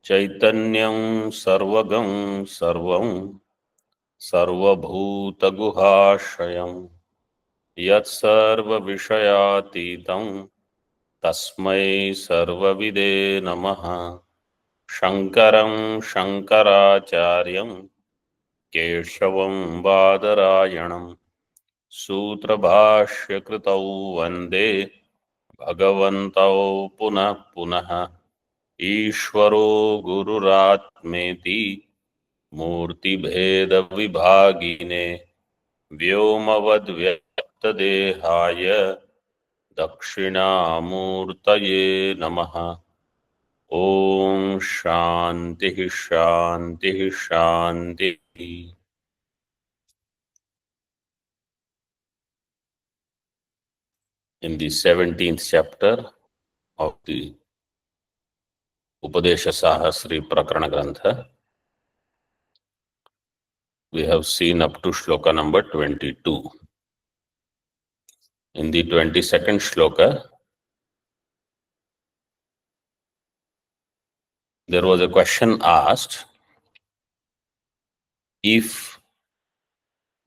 चैतन्यं सर्वगं सर्वं सर्वभूतगुहाशयं यत्सर्वविषयातीतं तस्मै सर्वविदे नमः। शङ्करं शङ्कराचार्यं केशवं बादरायणं सूत्रभाष्यकृतौ वन्दे भगवन्तौ पुनः पुनः। ईश्वरो गुरुरात्मेति मूर्तिभेदविभागिने व्योमवद्व्यक्तदेहाय दक्षिणामूर्तये नमः। ॐ शान्तिः शान्तिः शान्तिः। In the 17th chapter of the Upadeshasahasri Prakarana Grantha, we have seen up to shloka number 22. In the 22nd shloka, there was a question asked, if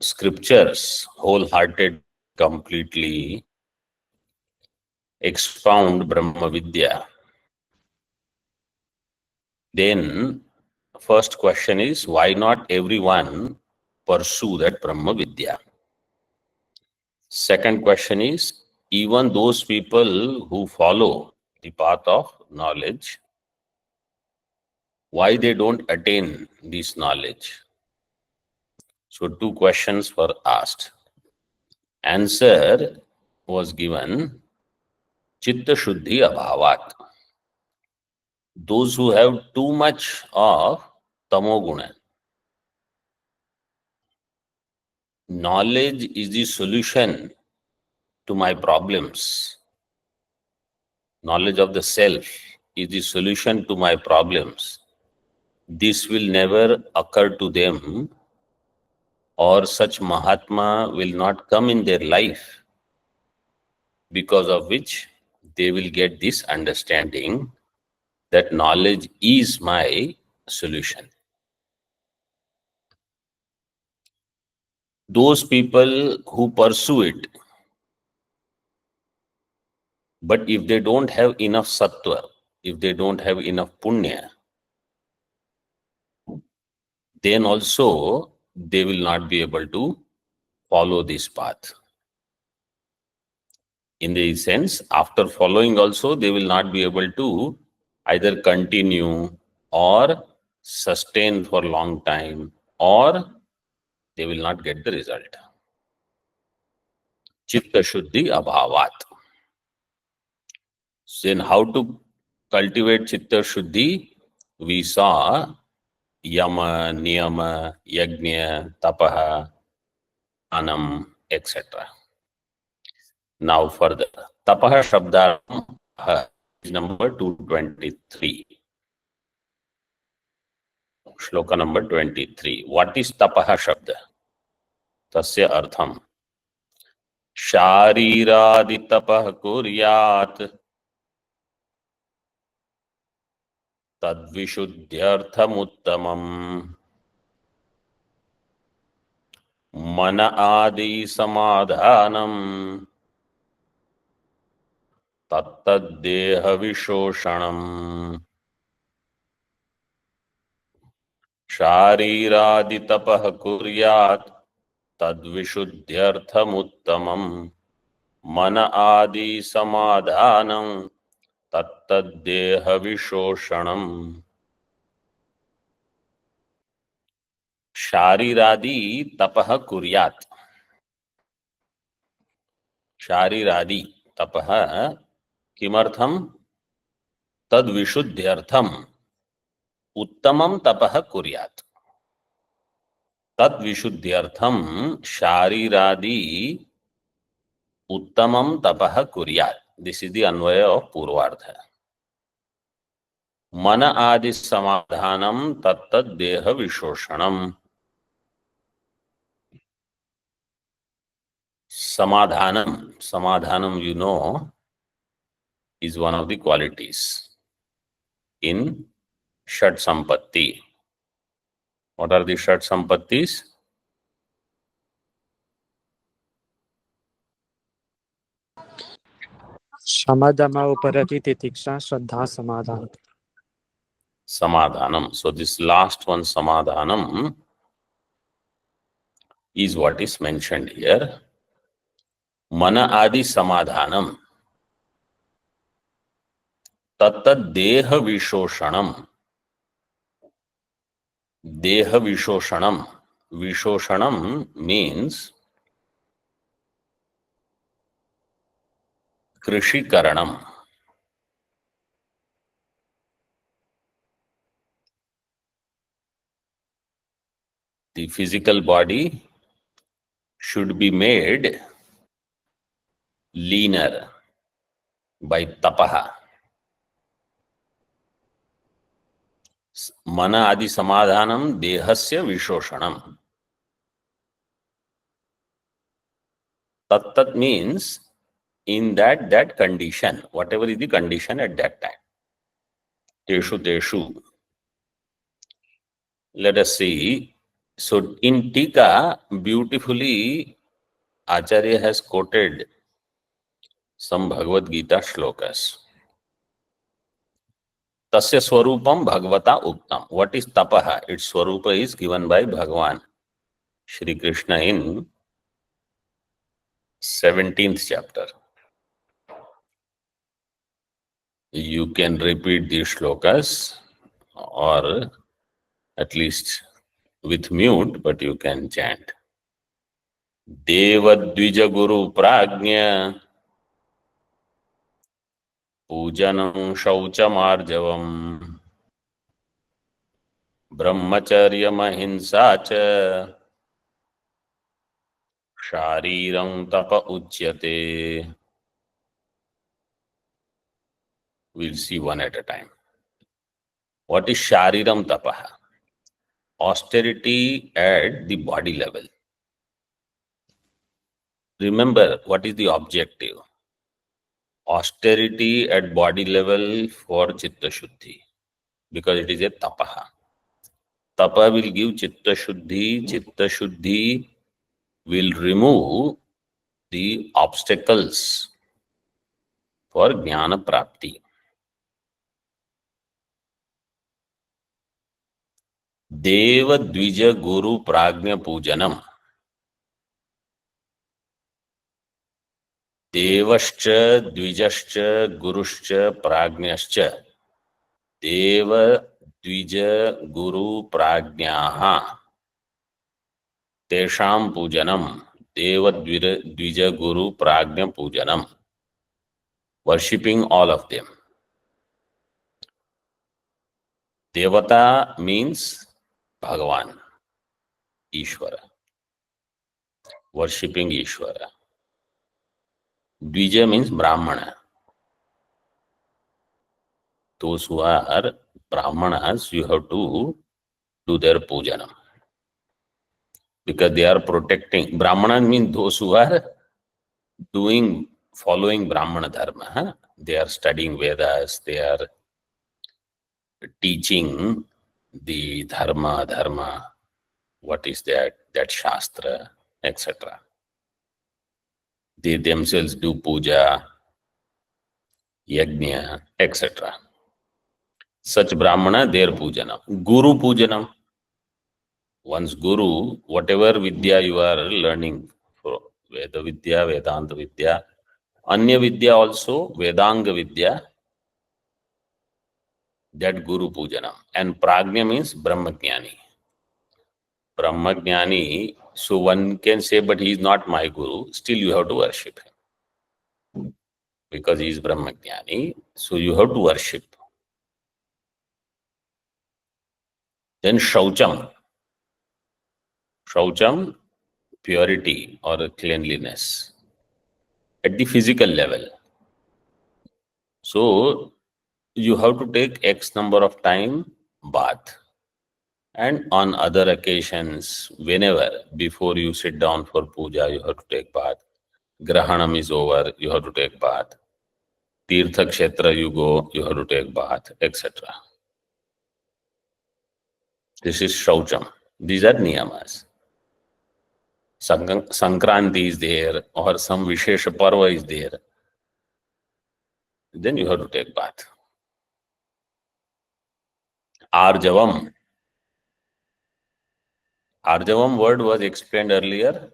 scriptures wholehearted completely expound Brahma Vidya, then first question is, why not everyone pursue that Brahma Vidya? Second question is, even those people who follow the path of knowledge, why they don't attain this knowledge? So two questions were asked. Answer was given, Chitta Shuddhi Abhavat. Those who have too much of Tamoguna. Knowledge is the solution to my problems. Knowledge of the self is the solution to my problems. This will never occur to them, or such Mahatma will not come in their life, because of which they will get this understanding that knowledge is my solution. Those people who pursue it, but if they don't have enough sattva, if they don't have enough punya, then also they will not be able to follow this path. In the sense, after following also, they will not be able to either continue or sustain for a long time, or they will not get the result. Chitta Shuddhi Abhavat. Then how to cultivate Chitta Shuddhi? We saw Yama, Niyama, Yajna, Tapaha, Anam, etc. Now further, Tapaha Shabda is number 223. Shloka number 23. What is Tapaha Shabda? Tasya Artham. Shariradi Tapah Kuryat Tadvishuddhyarthamuttamam Mana Adi Samadhanam Tattaddeha Vishoshanam. Shariradi Tapah Kuryat Tadvishuddhyarthamuttamam Mana Adi Samadhanam Tattaddeha Vishoshanam. Shariradi Tapaha Kuryat. Shariradi Tapaha Kimartham Tad Vishuddhyartham Uttamam Tapaha Kuryat. Tad Vishuddhyartham Shariradi Uttamam Tapaha Kuryat. This is the Anvaya of Purvardha. Mana Adi Samadhanam Tattad Deha Vishoshanam. Samadhanam. Samadhanam, you know, is one of the qualities in Shat Sampatti. What are the Shat Sampattis? Shamadama uparati titiksha shraddha samadhan. Samadhanam. So this last one, Samadhanam, is what is mentioned here. Mana adi Samadhanam. Tattad deha vishoshanam. Deha vishoshanam. Vishoshanam means krishikaranam. The physical body should be made leaner by tapaha. Mana adi samadhanam dehasya vishoshanam. Tat means in that condition, whatever is the condition at that time. Teshu. Let us see. So in Tika, beautifully, Acharya has quoted some Bhagavad Gita shlokas. Tasya swarupam bhagavata uktam. What is tapaha? Its swarupa is given by Bhagavan Shri Krishna in 17th chapter. You can repeat these shlokas or at least with mute, but you can chant. Deva Dvija Guru Prajna Pujanam Shauchamarjavam Brahmacharya Mahimsa Cha Shariram Tapa Uchyate. We'll see one at a time. What is Shariram Tapaha? Austerity at the body level. Remember, what is the objective? Austerity at body level for Chitta Shuddhi, because it is a tapaha. Tapa will give Chitta Shuddhi. Chitta Shuddhi will remove the obstacles for Jnana Prapti. Deva Dvija Guru Prajna Pujanam. Devascha Dvijascha Guruscha Prajnascha. Deva Dvija Guru Prajnaha. Tesham Pujanam. Deva Dvija Guru Prajna Pujanam. Worshipping all of them. Devata means Bhagavan, Ishvara. Worshipping Ishvara. Dvija means Brahmana. Those who are Brahmanas, you have to do their pujanam. Because they are protecting. Brahmana means those who are following Brahmana Dharma. Huh? They are studying Vedas, they are teaching the dharma, what is that Shastra, etc. They themselves do puja, yajna, etc. Such Brahmana, their pujanam. Guru pujanam. One's guru, whatever vidya you are learning, Veda Vidya, Vedanta Vidya, Anya Vidya also, Vedanga Vidya, that Guru Pujanam. And Prajna means Brahmajnani. Brahmajnani, so one can say, but he is not my Guru, still you have to worship him. Because he is Brahmajnani, so you have to worship. Then Shaucham. Shaucham, purity or cleanliness at the physical level. So you have to take X number of time bath, and on other occasions, whenever before you sit down for puja, you have to take bath. Grahanam is over, you have to take bath. Tirtha Kshetra you go, you have to take bath, etc. This is Shaucham. These are niyamas. Sankranti is there or some Vishesha Parva is there. Then you have to take bath. Arjavam. Arjavam word was explained earlier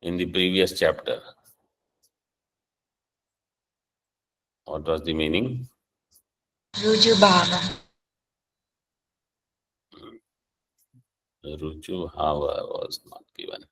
in the previous chapter. What was the meaning? Rujubhava. Rujuhava was not given.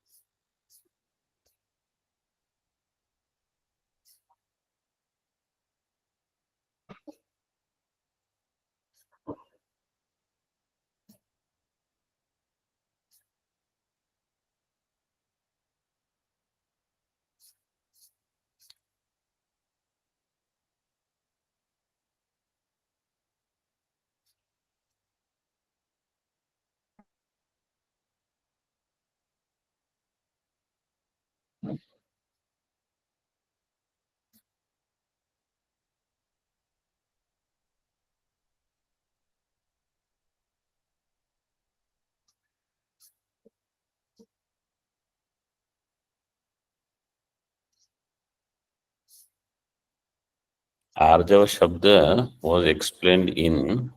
Arjava Shabda was explained in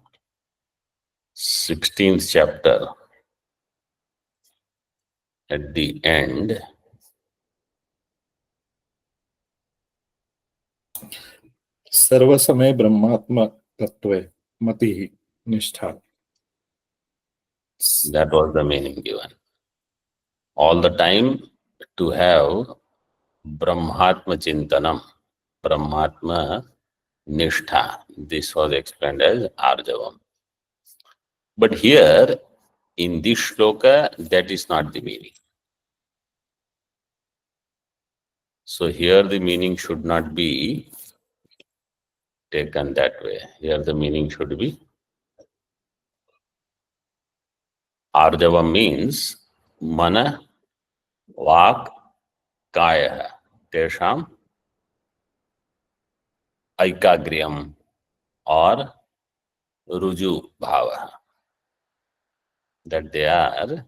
16th chapter. At the end, सर्व समय ब्रह्मात्म तत्वे मति निष्ठा. that was the meaning given. All the time to have Brahmatma Chintanam, Brahmatma Nishtha. This was explained as Arjavam. But here, in this shloka, that is not the meaning. So here the meaning should not be taken that way. Here the meaning should be Arjavam means Mana, Vak, Kaya, Tesham, Aikagriyam or Ruju Bhava. That they are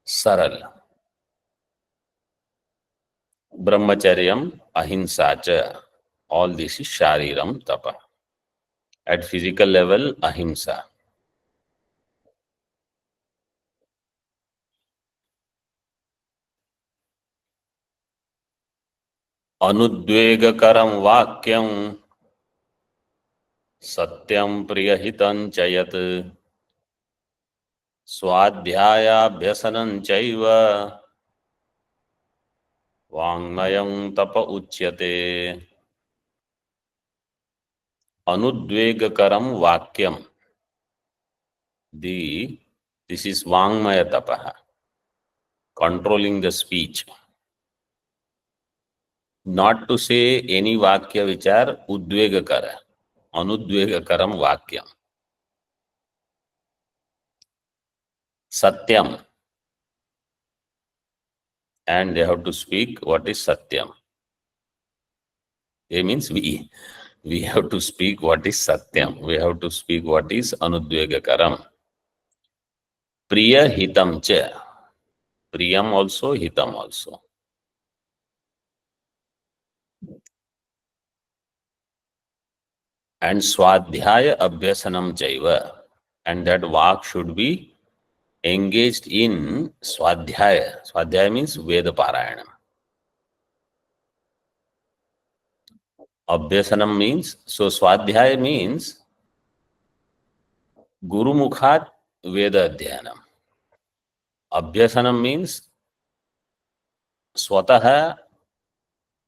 Saral. Brahmacharyam, Ahimsa cha. All this is Shariram Tapa. At physical level, Ahimsa. Anudvegakaram Vakyam satyam hitam chayat swadhyaya bhyasanam chaiva Vang Maya Tapas uchyate. Anudvegakaram Vakyam. This is Vang Maya Tapas, controlling the speech. Not to say any Vakya which are Udvegakara. Anudvegakaram Vakyam. Satyam. And they have to speak what is Satyam. It means we. We have to speak what is Satyam. We have to speak what is Anudvegakaram. Priya hitam cha. Priyam also, hitam also. And swadhyaya abhyasanam chaiva. And that vak should be engaged in swadhyaya. Swadhyaya means Veda Parayanam. Abhyasanam means, so swadhyaya means Guru Mukhat Veda Adhyanam. Abhyasanam means Swataha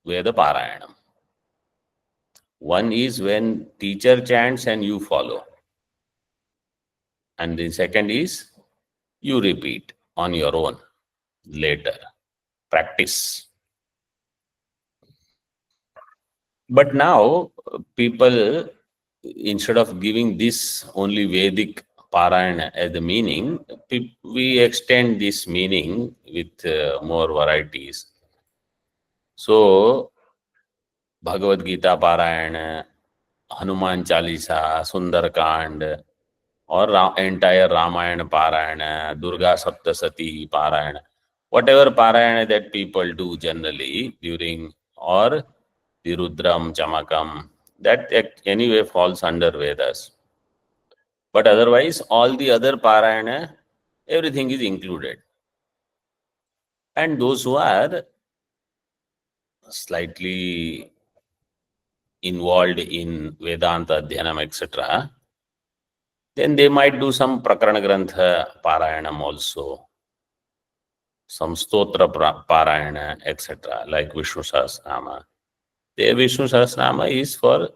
Veda Parayanam. One is when teacher chants and you follow. And the second is you repeat on your own later. Practice. But now people, instead of giving this only Vedic Parayana as the meaning, we extend this meaning with more varieties. So, Bhagavad Gita Parayana, Hanuman Chalisa, Sundar Kand, or entire Ramayana Parayana, Durga Saptasati Parayana, whatever Parayana that people do generally during, or the Rudram, Chamakam, that anyway falls under Vedas. But otherwise, all the other Parayana, everything is included. And those who are slightly involved in Vedanta, Dhyanam, etc., then they might do some Prakarana Grantha Parayanam also, some Stotra Parayana, etc., like Vishnu Sahasranama. The Vishnu Sahasranama is for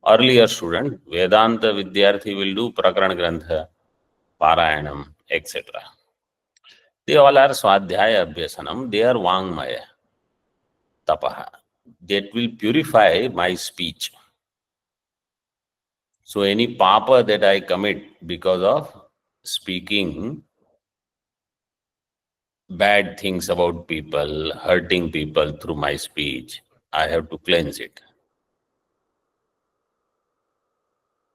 earlier student. Vedanta Vidyarthi will do Prakarana Grantha Parayanam, etc. They all are Swadhyaya Abhyasanam, they are Vang Maya Tapaha. That will purify my speech. So any paapa that I commit because of speaking bad things about people, hurting people through my speech, I have to cleanse it.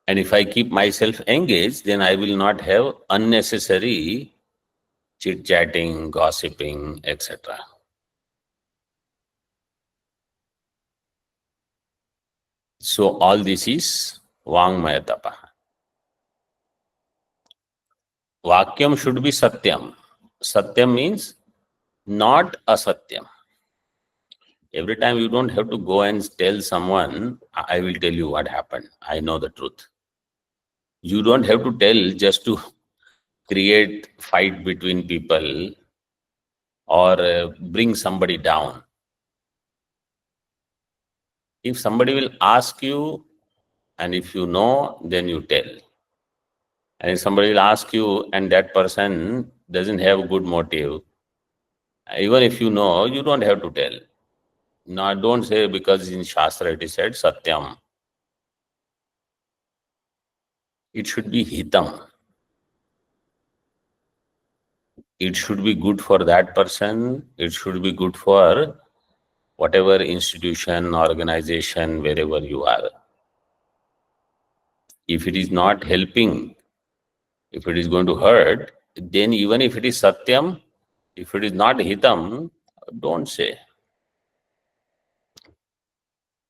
And if I keep myself engaged, then I will not have unnecessary chit-chatting, gossiping, etc. So all this is Vang Maya Tapas. Vakyam should be satyam. Satyam means not asatyam. Every time you don't have to go and tell someone, I will tell you what happened. I know the truth. You don't have to tell just to create fight between people or bring somebody down. If somebody will ask you, and if you know, then you tell. And if somebody will ask you and that person doesn't have a good motive, even if you know, you don't have to tell. Now, don't say because in Shastra it is said satyam. It should be hitam. It should be good for that person. It should be good for whatever institution, organization, wherever you are. If it is not helping, if it is going to hurt, then even if it is satyam, if it is not hitam, don't say.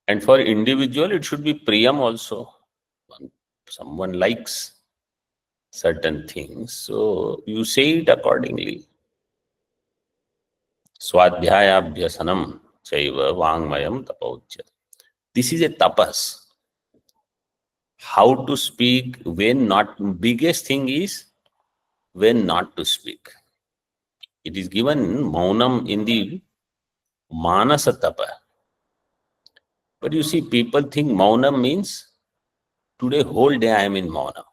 And for individual, it should be priyam also. Someone likes certain things, so you say it accordingly. Swadhyayabhyasanam chaiva vangmayam tapauchyate. This is a tapas. How to speak, when not. Biggest thing is when not to speak. It is given maunam in the manasa tapa. But you see, people think maunam means today whole day I am in maunam.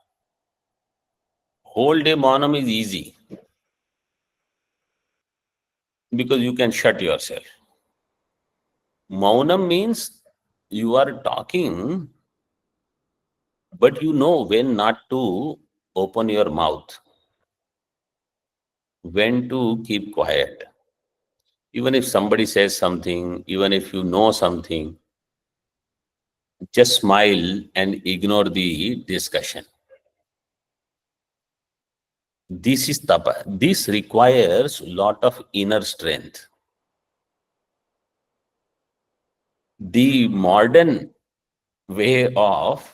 Whole day maunam is easy because you can shut yourself. Maunam means you are talking, but you know when not to open your mouth, when to keep quiet. Even if somebody says something, even if you know something, just smile and ignore the discussion. This is tapa. This requires a lot of inner strength. The modern way of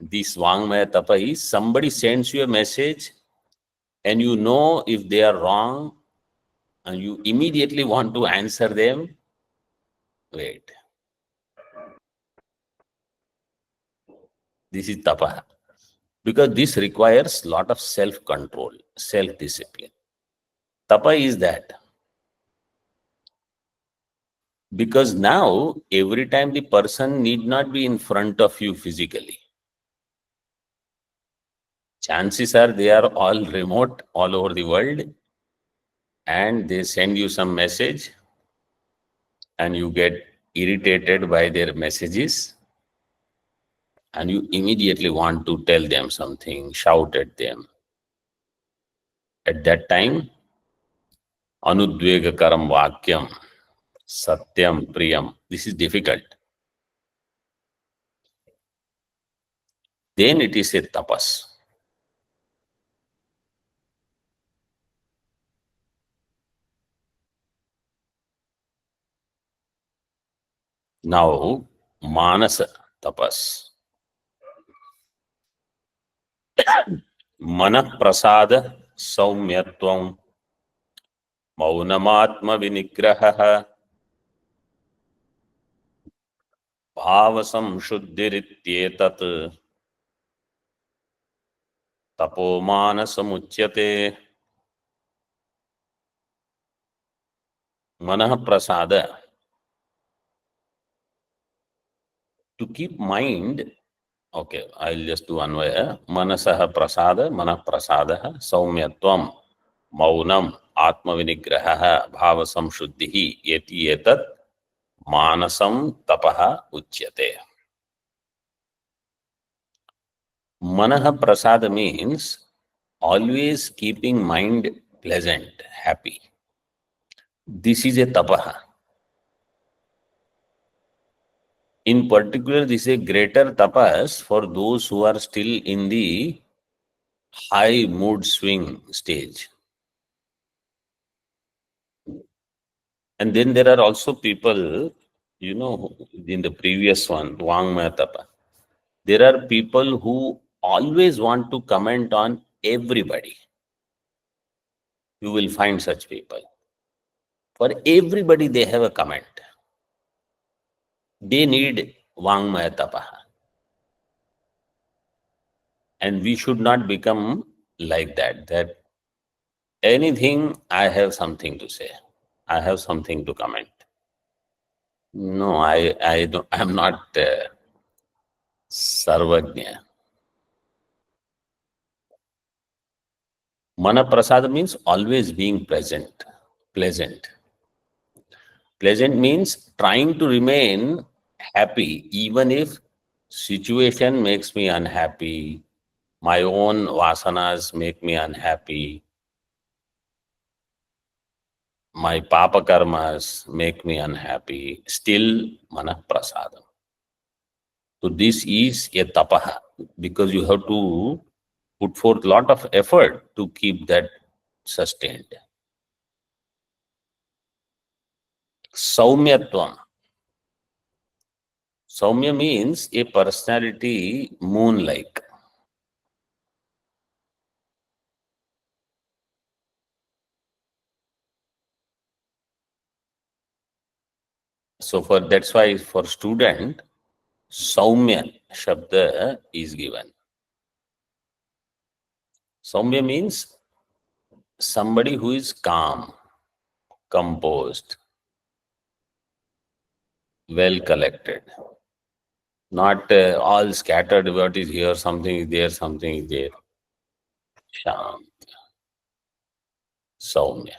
this Vang Maya Tapa is somebody sends you a message and you know if they are wrong and you immediately want to answer them. Wait. This is tapa. Because this requires a lot of self-control, self-discipline. Tapa is that. Because now, every time the person need not be in front of you physically. Chances are they are all remote, all over the world, and they send you some message, and you get irritated by their messages, and you immediately want to tell them something, shout at them. At that time, anudvegakaram vakyam, satyam, priyam. This is difficult. then it is a tapas. Now, manasa tapas. Mana prasada saumyatvam maunamatma vinigraha bhava samshuddhirityetat tapo manasamuchyate. Manah prasada. To keep mind, okay, I'll just do anvaya. Manasaha prasada, manah prasadaha, saumyatvam, maunam, atma vinigraha, bhava samshuddhihi, yeti etat, manasam tapaha uchyate. Manaha prasada means always keeping mind pleasant, happy. This is a tapaha. In particular, this is a greater tapas for those who are still in the high mood swing stage. And then there are also people, in the previous one, Vang Maya Tapas, there are people who always want to comment on everybody. You will find such people. For everybody, they have a comment. They need Vang Maya Tapas. And we should not become like that anything, I have something to say. I have something to comment. No, I don't, I'm not Sarvajna. Mana prasada means always being present, pleasant. Pleasant means trying to remain happy, even if situation makes me unhappy, my own vasanas make me unhappy, my paapa karmas make me unhappy, still mana prasada. So this is a tapaha, because you have to put forth lot of effort to keep that sustained. Saumyatvam. Saumya means a personality moon-like. So that's why for student, Saumya Shabda is given. Saumya means somebody who is calm, composed, well collected, not all scattered. What is here, something is there, something is there. Sham, Saumya.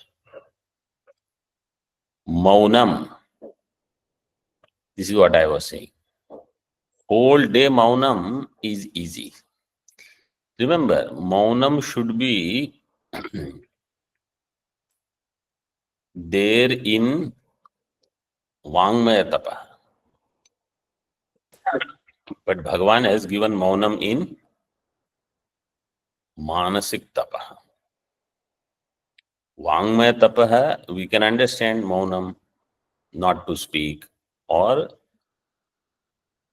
Maunam. This is what I was saying. Whole day Maunam is easy. Remember, Maunam should be there in Vang Maya Tapas. But Bhagavan has given Maunam in Manasik Tapas. Vang Maya Tapas, we can understand Maunam, not to speak, or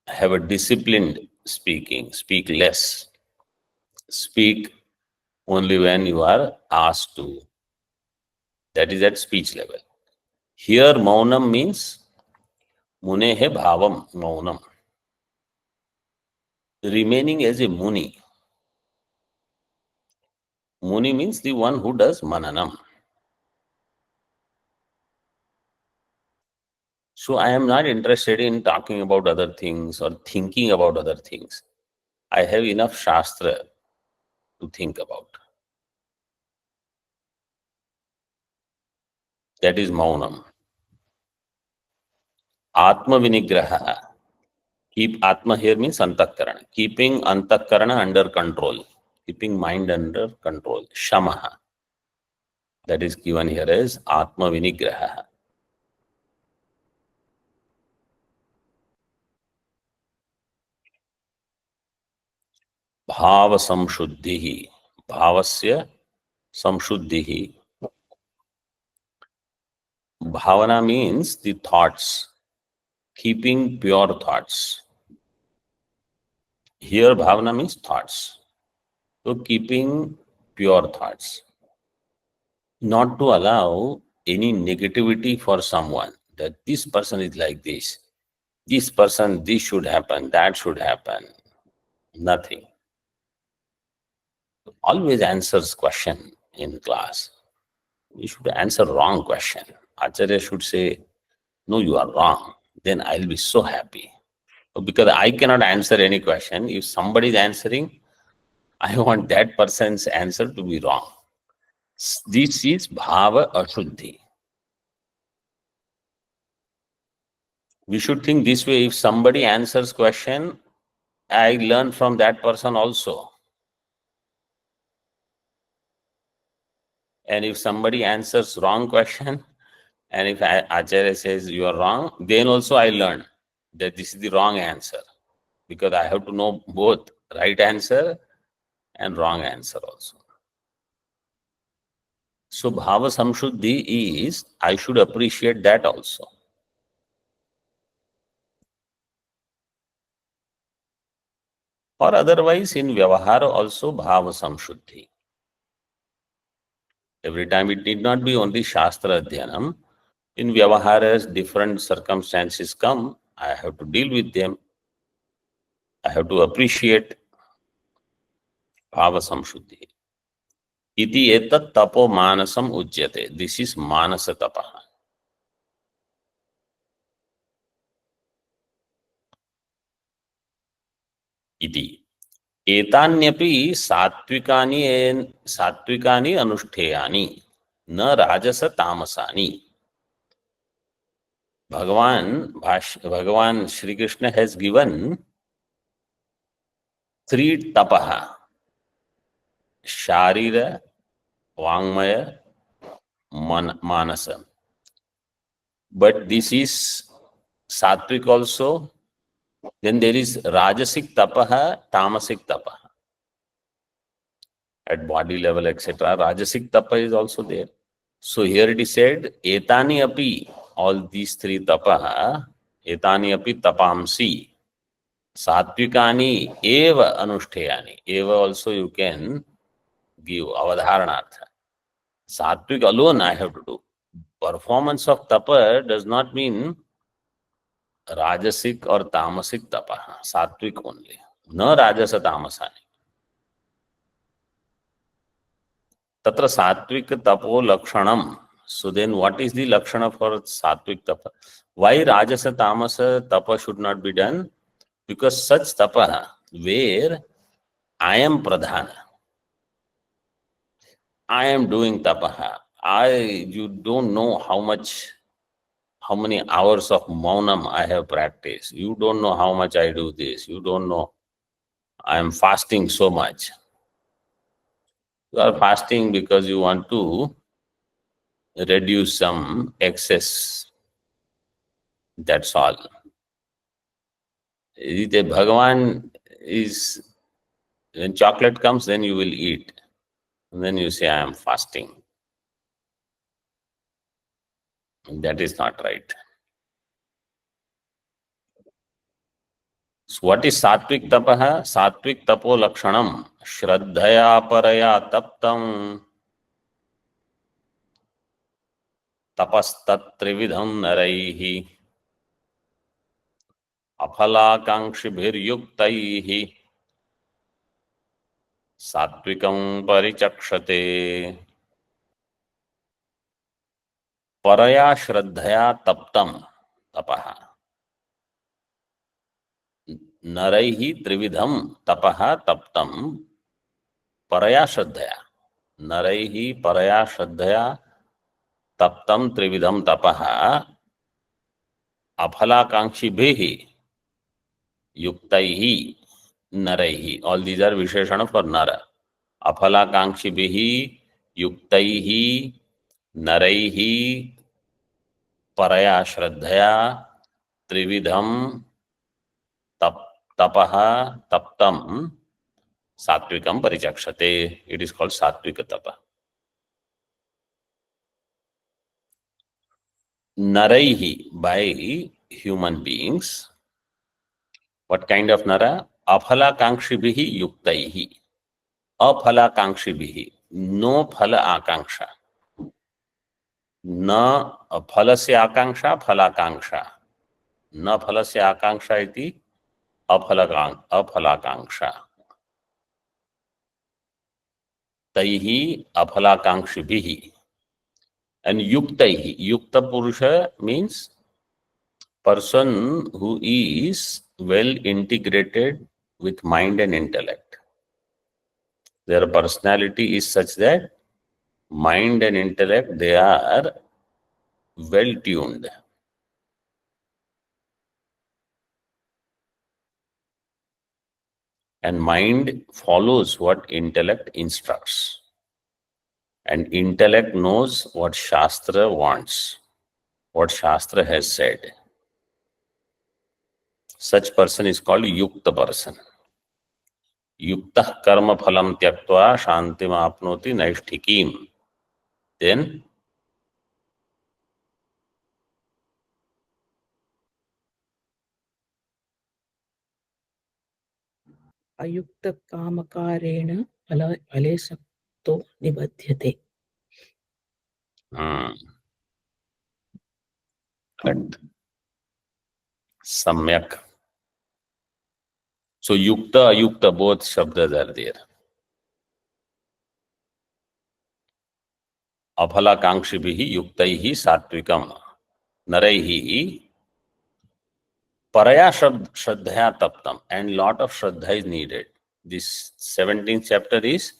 have a disciplined speaking, speak less, speak only when you are asked to. That is at speech level. Here Maunam means Munehe Bhavam Maunam. Remaining as a Muni. Muni means the one who does Mananam. So I am not interested in talking about other things or thinking about other things. I have enough Shastra to think about. That is Maunam. Atma Vinigraha. Keep Atma here means Antakarana. Keeping Antakarana under control. Keeping mind under control. Shamaha. That is given here as Atma Vinigraha. bhava samshuddhi. Bhavasya samshuddhi. Bhavana means the thoughts, keeping pure thoughts. Here bhavana means thoughts. So keeping pure thoughts. Not to allow any negativity for someone, that this person is like this person, this should happen, that should happen. Nothing. Always answers question in class. You should answer wrong question. Acharya should say, no, you are wrong. Then I'll be so happy. Because I cannot answer any question. If somebody is answering, I want that person's answer to be wrong. This is bhava ashuddhi. We should think this way. If somebody answers question, I learn from that person also. And if somebody answers wrong question, and if Acharya says you are wrong, then also I learn that this is the wrong answer. Because I have to know both right answer and wrong answer also. So bhava samshuddhi is, I should appreciate that also. Or otherwise in vyavahara also bhava samshuddhi. Every time it need not be only shastra adhyanam. In vyavaharas, different circumstances come. I have to deal with them. I have to appreciate bhava samshuddhi. Iti etat tapo manasam ujyate. This is manasa tapaha. Iti. Etanyaphi satvikani anushteyani na rajasa tamasani. Bhagavan Shri Krishna has given three tapaha. Sharira, Vang Maya, Manasa. But this is satwik also. Then there is rajasic tapaha, tamasic tapaha. At body level, etc. Rajasic tapa is also there. So here it is said, etani api, all these three tapaha, etani api tapamsi, satvikani eva anushteyani. Eva also you can give avadharanartha. Satvik alone I have to do. Performance of tapa does not mean rajasic or tamasic tapa. Satvik only. No rajasa tamasani. Tatra satvik tapo lakshanam. So then what is the lakshana for satvik tapa? Why rajasa tamasa tapa should not be done? Because such tapa where I am pradhana, I am doing tapaha. You don't know how many hours of maunam I have practiced. You don't know how much I do this. You don't know. I am fasting so much. You are fasting because you want to reduce some excess. That's all. The Bhagavan is, when chocolate comes, then you will eat. And then you say, I am fasting. That is not right. So what is satwik tapaha? Satwik tapo lakshanam. Shraddhaya paraya taptam. Tapastat trividham naraihi. Aphalakankshibhir yuktaihi. Satvikam parichakshate. Paraya shraddhaya taptam. Tapaha. Naraihi trividham tapaha taptam. Paraya shraddhaya. Naraihi paraya shraddhaya taptam trividham tapaha. Aphalakankshibhihi yuktaihi naraihi. All these are visheshana for nara. Aphalakankshibhihi yuktaihi naraihi paraya shraddhaya trividham tapaha taptam Satvikam parichakshate. It is called satvika tapa. Naraihi, by human beings. What kind of nara? Aphalakankshibhihi yuktaihi. Aphalakankshibhihi. No phala akanksha. Na phalasya akanksha, phalakanksha. Na phalasya akanksha iti aphalakangsha. Taihi aphalakankshibhihi. And yuktaihi. Yukta purusha means person who is well integrated with mind and intellect. Their personality is such that mind and intellect, they are well tuned. And mind follows what intellect instructs. And intellect knows what Shastra wants, what Shastra has said. Such person is called Yukta person. Yuktah karma phalam tyaktva shantim apnoti naishtikim. Then अयुक्त कामकारेण फले सक्तो निबध्यते. correct. Samyak. So yukta, ayukta, both shabdas are there. Aphalakankshibhihi yuktaihi satvikam. Naraihi paraya shraddhaya taptam. And lot of shraddha is needed. This 17th chapter is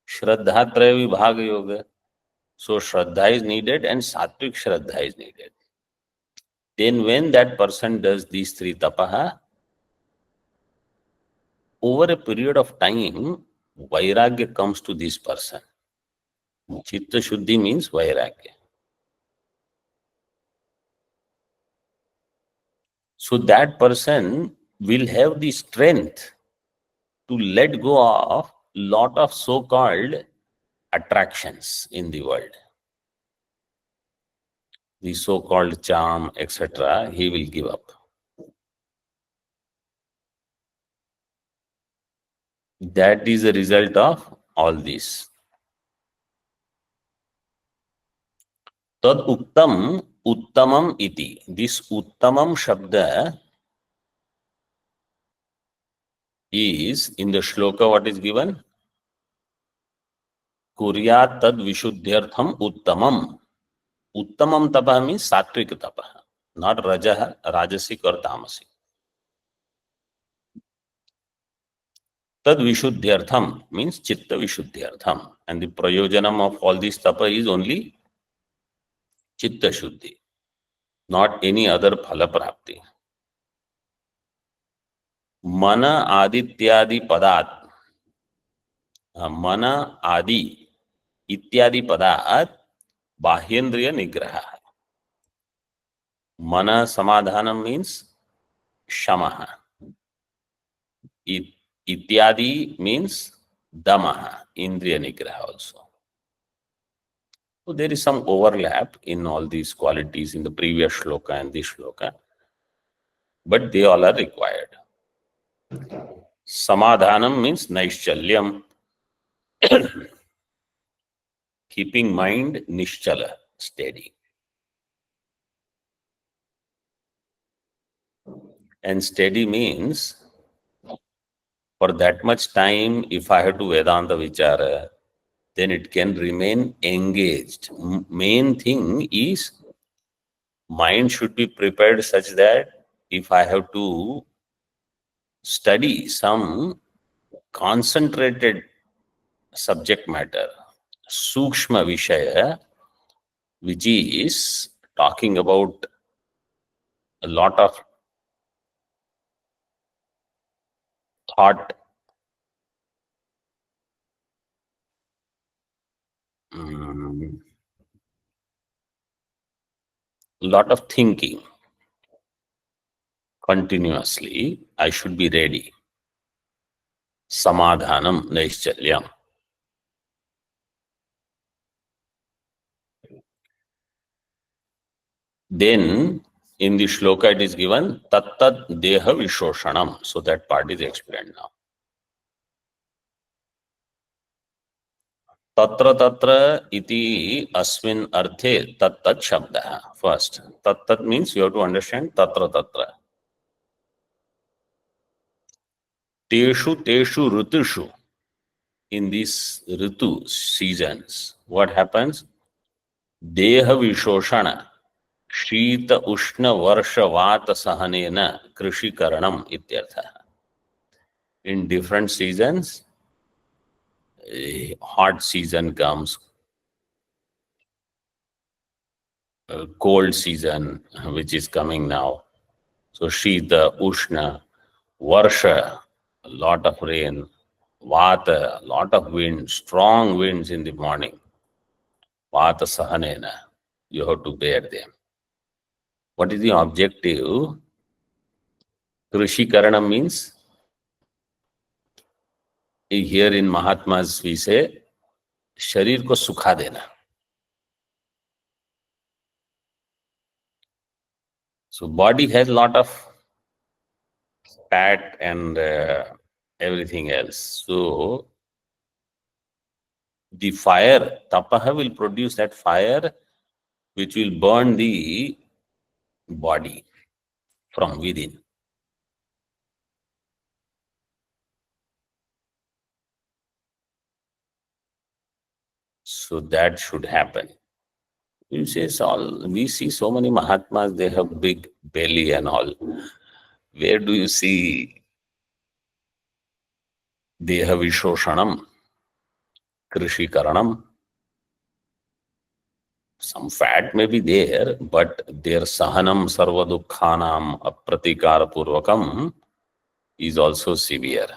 Shraddha Traya Vibhaga Yoga. So shraddha is needed and satvik shraddha is needed. Then when that person does these three tapaha, over a period of time, vairagya comes to this person. Chitta Shuddhi means vairagya. So that person will have the strength to let go of lot of so-called attractions in the world. The so-called charm, etc., he will give up. That is the result of all this. Tad uttam, uttamam iti. This uttamam shabda is in the shloka what is given? Kuryat tad vishuddhyartham uttamam. Uttamam tapa means satvik tapa, not raja, rajasic or tamasic. Tad vishuddhyartham means chitta vishuddhyartham. And the prayojanam of all this tapa is only chitta shuddhi, not any other phala prapti. Mana adityadi padat. Mana adi ityadi padat bahyendriya nigraha. Mana samadhanam means shamaha. Ityadi means damaha, indriya nigraha also. So there is some overlap in all these qualities in the previous shloka and this shloka, but they all are required. Samadhanam means naishchalyam, keeping mind nishchala, steady. And steady means for that much time, if I have to Vedanta Vicaara, then it can remain engaged. Main thing is mind should be prepared such that if I have to study some concentrated subject matter, sukshma vishaya, which is talking about a lot of thought, lot of thinking continuously, I should be ready. samadhanam, naishchalyam. Then in the shloka it is given tattat deha vishoshanam. So that part is explained now. Tatra tatra iti asmin arthe tattat shabdah. First, tattat means you have to understand tatra tatra. Teshu teshu rutushu. In these ritu seasons, what happens? Deha vishoshana. Shita ushna varsha vata sahanena krishi karanam ityartha. In different seasons, hot season comes, cold season, which is coming now. So Shita, Ushna, Varsha, a lot of rain, Vata, a lot of wind, strong winds in the morning. Vata Sahanena, you have to bear them. What is the objective? Krishi Karanam means, here in Mahatmas we say, Sharir ko sukha dena. So body has lot of fat and everything else. So the fire, tapaha will produce that fire which will burn the body from within. So that should happen. You say all, we see so many Mahatmas, they have big belly and all. Where do you see Deha Vishoshanam, Krishi Karanam? Some fat may be there, but their Sahanam Sarva Dukkhanam Apratikara Purvakam is also severe.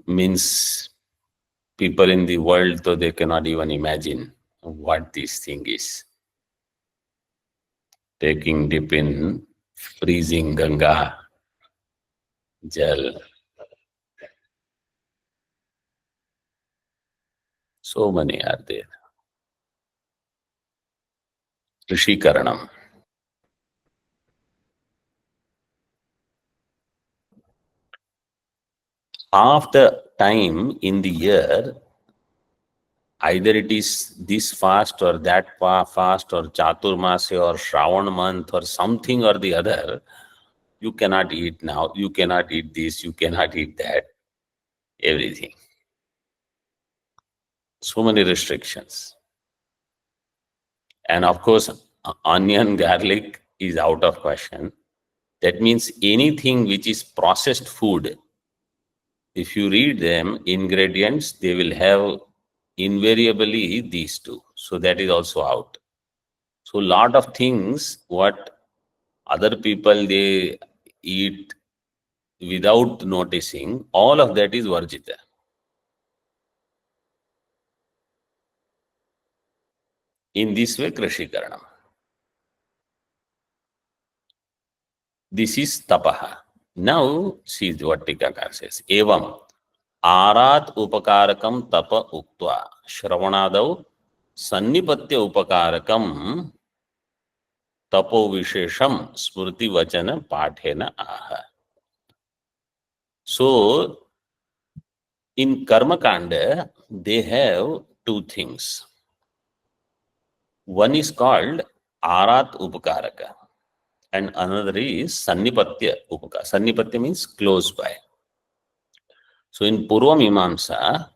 Means people in the world, though they cannot even imagine what this thing is. Taking dip in freezing Ganga Jal. So many are there. Rishi Karanam. Half the time in the year, either it is this fast or that fast or Chaturmasya or Shravan month or something or the other, you cannot eat now, you cannot eat this, you cannot eat that, everything. So many restrictions. And of course, onion, garlic is out of question. That means anything which is processed food, if you read them, ingredients, they will have invariably these two. So that is also out. So lot of things what other people they eat without noticing, all of that is varjita. In this way, Krishi Karanam. This is tapaha. Now, see what Tika says. Evam आरात उपकारकम तप उक्त्वा श्रवणादौ सन्निपत्य उपकारकम तपो विशेषम स्मृति वचन पाठेन आह. So in karma kanda they have two things. One is called arat upakaraka and another is sannipatya upakara. Sannipatya means close by. So in Purva Mimamsa,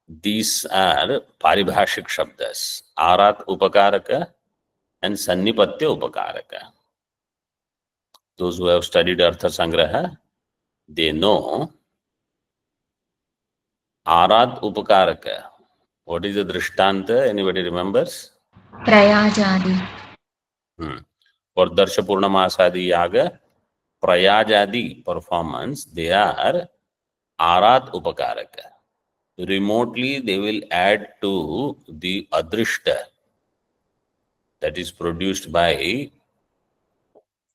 these are paribhashik shabdas, arat upakaraka and sannipatya upakaraka. Those who have studied Artha Sangraha, they know arat upakaraka. What is the drishtanta? Anybody remembers? Prayajadi. For Darsha Purnamasa Yaga, Prayajadi performance, they are arat upakaraka. Remotely, they will add to the adrishta that is produced by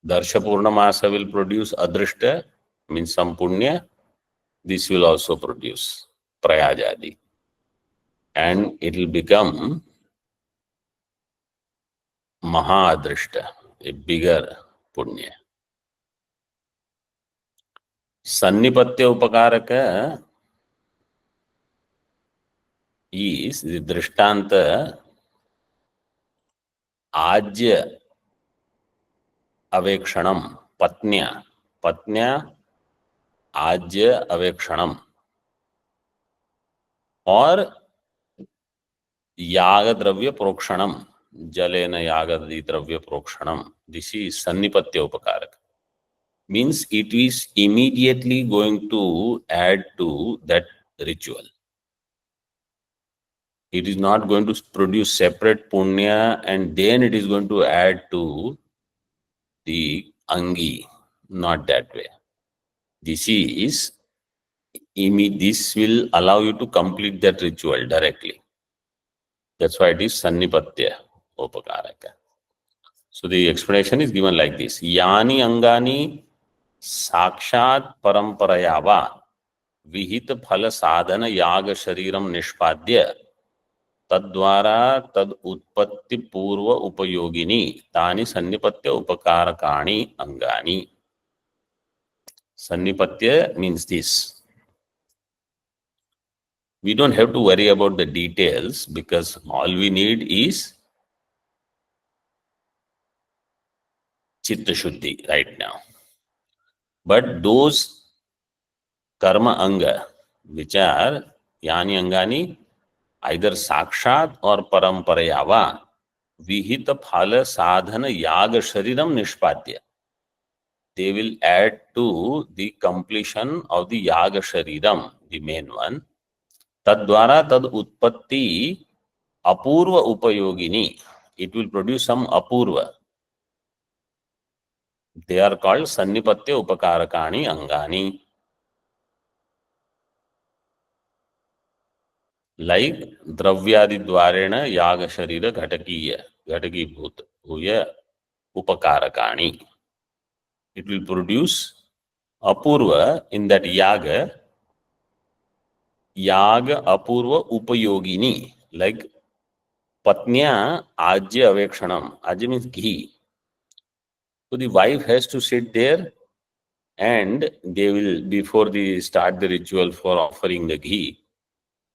Darsha Purnamasa will produce Adrishta, means some punya. This will also produce Prayajadi. And it will become Mahadrishta, a bigger punya. Sannipatya Upakaraka is the Drishtanta Ajya Avekshanam, Patnya. Patnya Ajya Avekshanam. Or Yaga Dravya Prokshanam. Jalena Yaga Dravya Prokshanam. This is Sannipatya Upakaraka. Means it is immediately going to add to that ritual. It is not going to produce separate punya and then it is going to add to the angi. Not that way. This will allow you to complete that ritual directly. That's why it is Sannipatya Upakaraka. So the explanation is given like this. Yani angani sakshat paramparayava विहित फल साधन याग शरीरम निष्पाद्य तद्वारा तद उत्पत्ति पूर्व उपयोगिनी तानि सन्निपत्य उपकारकाणि अंगानि. Sannipatya means this. We don't have to worry about the details because all we need is chitta shuddhi right now. But those karma anga, which are yani angani, either sakshat or paramparayava, vihita phala sadhana yaga shariram nishpadya. They will add to the completion of the yaga shariram, the main one. Tadvara tad utpatti apurva upayogini. It will produce some apurva. They are called sannipatya upakarakani angani. Like dravyadi dvarena yaga sharira ghataki bhut huya upakarakani. It will produce apurva in that yaga apurva upayogini. Like patnya ajya avekshanam. Ajya means ghee. So the wife has to sit there and they will, before they start the ritual for offering the ghee,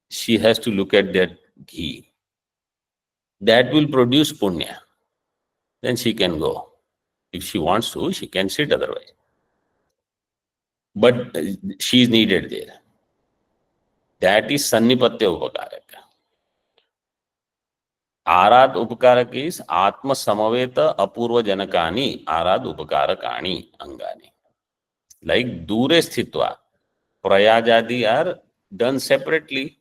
she has to look at that ghee. That will produce punya. Then she can go. If she wants to, she can sit otherwise. But she is needed there. That is Sannipatya Upakaraka. Arad Upakaraka is Atma Samaveta Apurva Janakani Arad Upakarakani Angani. Like Dure Sthitva, Prayajadi are done separately,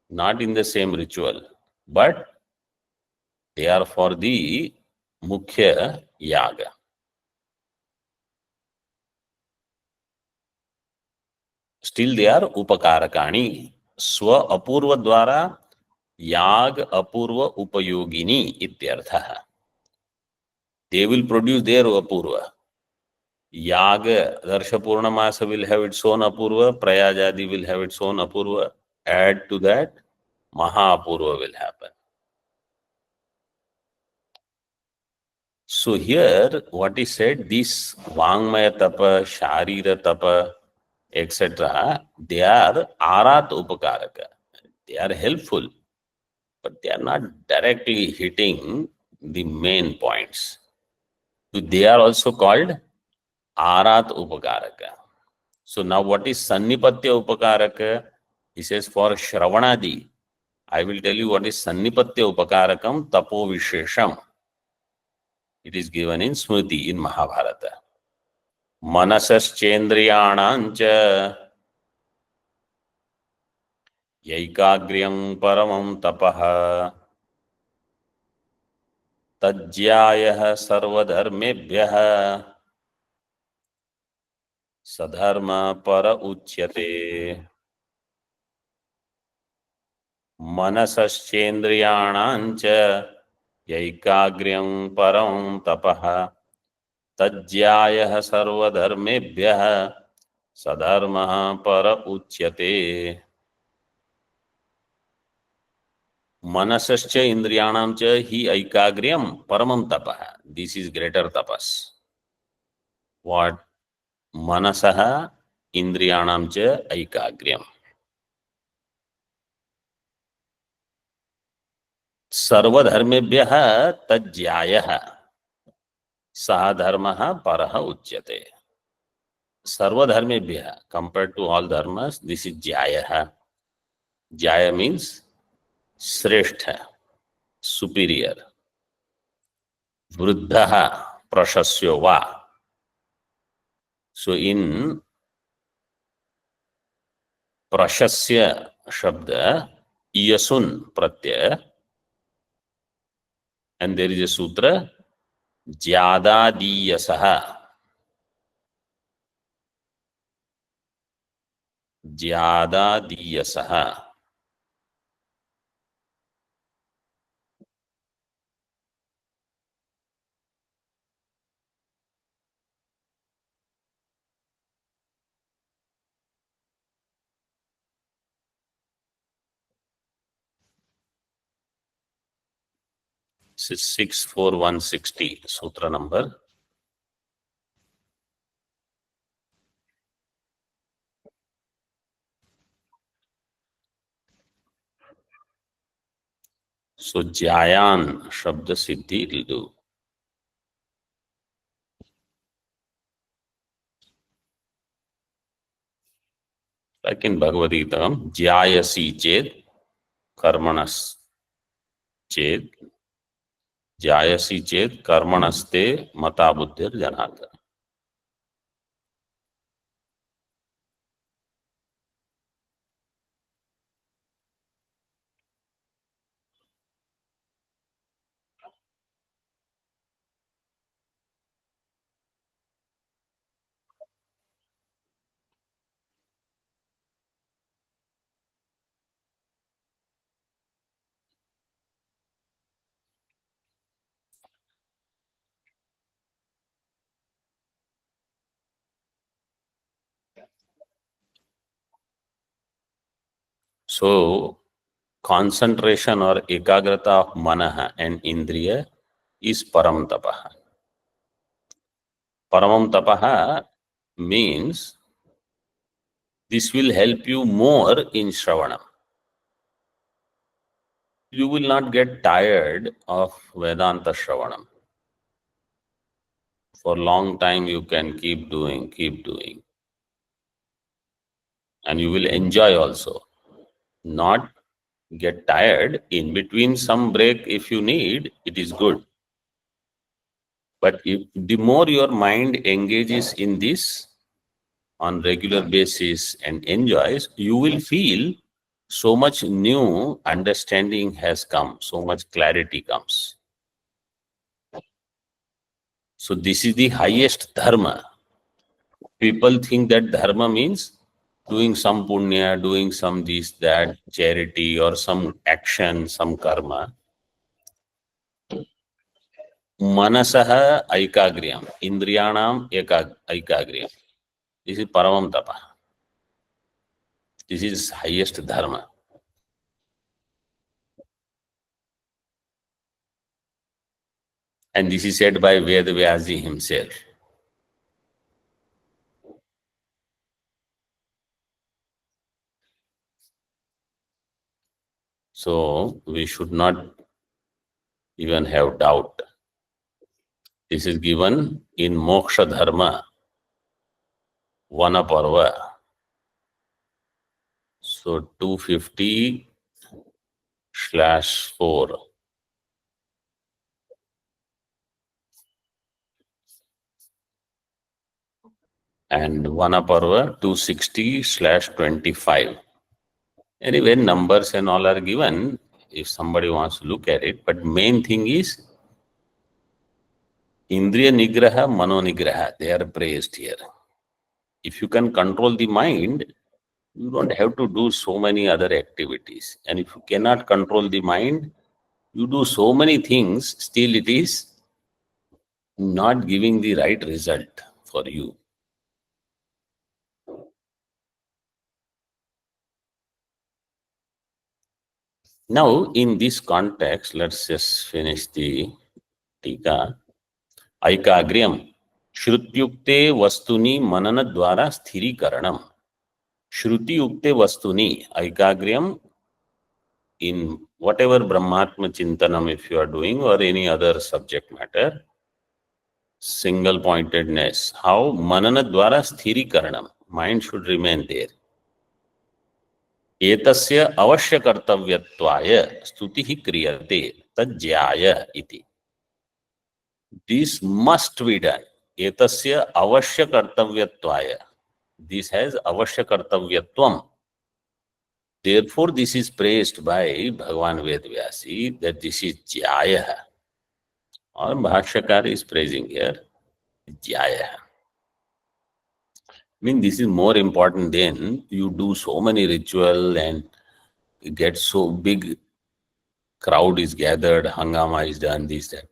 not in the same ritual, but they are for the Mukhya Yaga. Still they are Upakarakani. Swa Apurva Dwara Yag Apurva Upayogini Ityartha. They will produce their Apurva. Yaga, Darsha Purnamasa will have its own Apurva, Prayajadi will have its own Apurva. Add to that, Maha-Apurva will happen. So here, what is said, this Vang Maya Tapas, Sharira Tapas, etc., they are Arat Upakaraka. They are helpful, but they are not directly hitting the main points. So they are also called Arat Upakaraka. So now what is Sannipatya Upakaraka? He says for Shravanadi. I will tell you what is Sannipatya Upakarakam Tapo Vishesham. It is given in Smriti in Mahabharata. Manasaschendriyanancha Yaikagryam Paramam Tapaha Tajyayah Sarvadharmebhyah Sadharma Para Uchyate. Manasaschendriyanancha Yaikagryam Param Tapaha तज्ज्यायः सर्वधर्मेभ्यः सधर्मः पर उच्यते। मनसश्च इंद्रियाणां च हि ऐकाग्र्यं परमं तपः। This is greater तपस। What? मनसः इंद्रियाणां च ऐकाग्र्यं। सर्वधर्मेभ्यः तज्ज्यायः सः धर्मः परः उच्यते। सर्वधर्मेभ्यः, compared to all dharmas, this is jayah. Jaya means श्रेष्ठ, superior. वृद्धः प्रशस्यो वा. So in प्रशस्य शब्द यशुन प्रत्यय, and there is a sutra ज्यादादीयसः. ज्यादादीयसः. This is 64160 sutra number. So Jayan Shabda Siddhi will do. Like in Bhagavad Gita, Jayasi Ched Karmanas Ched. Jayasi Ched Karmanaste Mata Buddhir Janata. So concentration or ekagrata of manah and indriya is param tapaha. Paramam tapaha means this will help you more in Shravanam. You will not get tired of Vedanta Shravanam. For a long time you can keep doing. And you will enjoy also. Not get tired. In between some break if you need, it is good. But if the more your mind engages in this on regular basis and enjoys, you will feel so much new understanding has come, so much clarity comes. So this is the highest dharma. People think that dharma means doing some punya, doing some this, that, charity or some action, some karma. Manasaha aikagryam, indriyanam aikagryam. This is paramam tapa. This is highest dharma. And this is said by Vedavyasi himself. So we should not even have doubt. This is given in Moksha Dharma, Vana Parva. So 250/4. And Vana Parva 260/25. Anyway, numbers and all are given if somebody wants to look at it. But main thing is Indriya Nigraha, Mano Nigraha. They are praised here. If you can control the mind, you don't have to do so many other activities. And if you cannot control the mind, you do so many things, still it is not giving the right result for you. Now, in this context, let's just finish the Tika. Aikagryam. Shrutyukte vastuni manana dwara sthirikaranam. Shruti-yukte vastuni. Aikagryam, in whatever Brahmatma Chintanam if you are doing or any other subject matter, single pointedness. How? Manana dwara sthirikaranam. Mind should remain there. एतस्य अवश्य कर्तव्यत्वाय स्तुतिः क्रियते तज्ज्याय इति. This must be done. एतस्य अवश्य कर्तव्यत्वाय. This has avashya kartavyatvam. Therefore, this is praised by Bhagavan Vedvyasi that this is jyaya. Or Bhashyakara is praising here jyaya. I mean, this is more important than you do so many ritual and get so big crowd is gathered, hangama is done, this, that.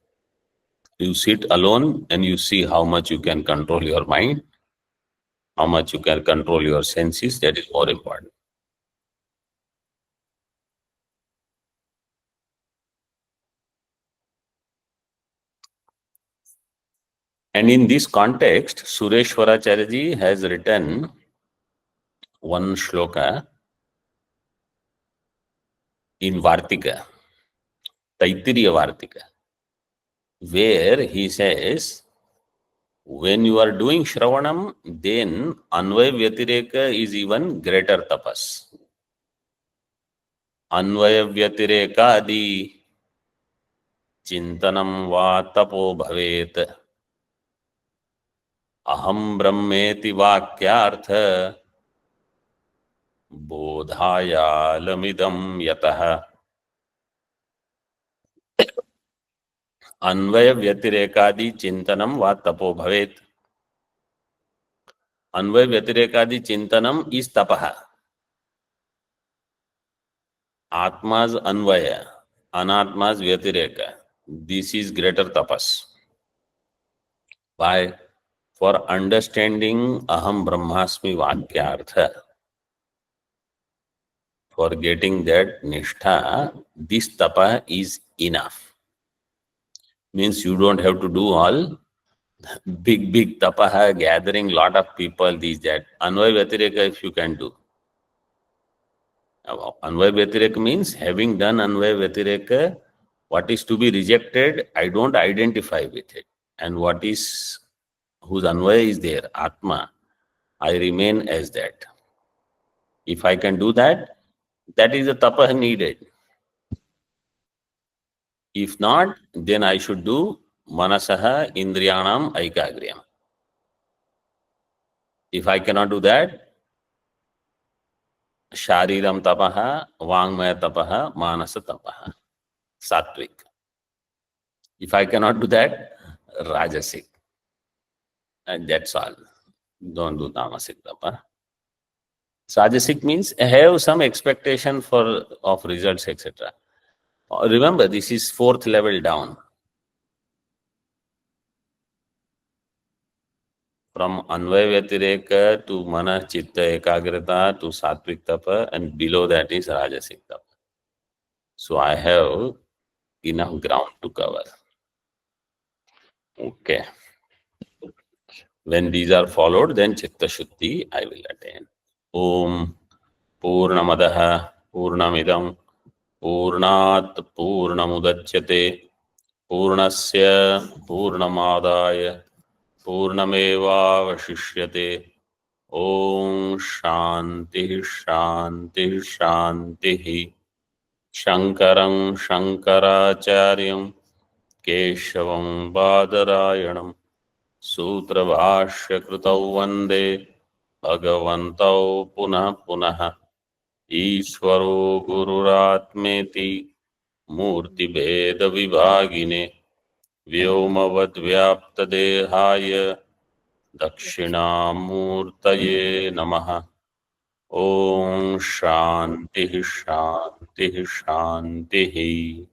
You sit alone and you see how much you can control your mind, how much you can control your senses. That is more important. And in this context, Sureshwaracharya ji has written one shloka in Vartika, Taittiriya Vartika, where he says, when you are doing Shravanam, then Anvaya Vyatireka is even greater tapas. Anvaya Vyatireka adi Chintanam va tapo bhavet. Aham brahmeti vakyartha bodhayalamidam yataha. अन्वय व्यतिरेकादि चिंतनम व तपो भवेत. अन्वय व्यतिरेकादि चिंतनम is तपः. आत्मा's अन्वय, anatma's व्यतिरेक. This is greater tapas. Why? For understanding aham brahmasmi vakyartha, for getting that nishtha, this tapa is enough. Means you don't have to do all big tapaha, gathering lot of people, these, that. Anvaya Vyatireka if you can do. Anvaya Vyatireka means having done Anvaya Vyatireka, what is to be rejected, I don't identify with it. And what is, whose Anvaya is there, Atma, I remain as that. If I can do that, that is the tapaha needed. If not, then I should do Manasaha Indriyanam Aikagriyam. If I cannot do that, Shariram tapaha, Vang Maya Tapas, Manasa tapaha, satwik. If I cannot do that, rajasic. And that's all. Don't do tamasic tapa. Rajasic means have some expectation of results, etc. Remember, this is 4th level down. From Anvaya Vyatireka to Mana Chitta Ekagrata to Satwik Tapa, and below that is Rajasic Tapa. So I have enough ground to cover. Okay. When these are followed, then Chitta Shuddhi I will attain. Om Purnamadaha Purnamidam Purnat Purnamudachyate Purnasya Purnamadaya Purnameva Vashishyate. Om Shanti Shanti Shanti. Shankaram Shankaracharyam Keshavam Badarayanam Sutra Bhashya Krutau Vande Bhagavantau Punah Punah Ishvaro Gururatmeti Murti Bheda Vibhagine Vyomavad Vyapta Dehaya Dakshinamurtaye Namaha. Om Shanti Shanti Shanti.